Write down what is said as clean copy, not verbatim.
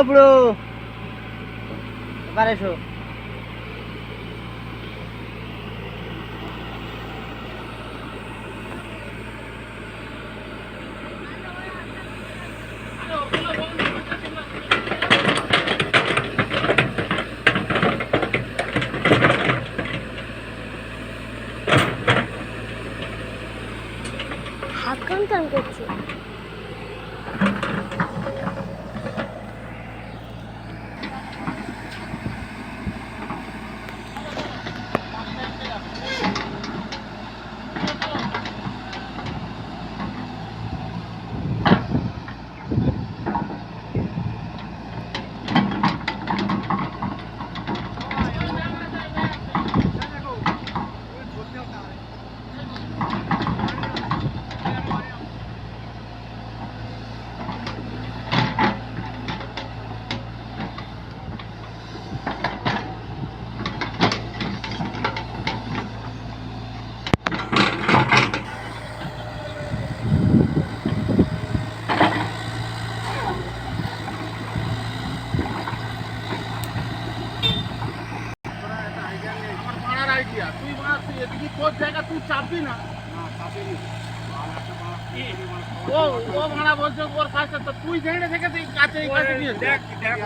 বুড়ো এবার এসো। হাত কান টান করছো। তুই এদিকে তোর জায়গা তুই চাপবি না। ও ও ভাড়া বলছে ওর কাছে, তো তুই জেনে থেকে কাছে এই কাছে দিয়ে দেখ দেখ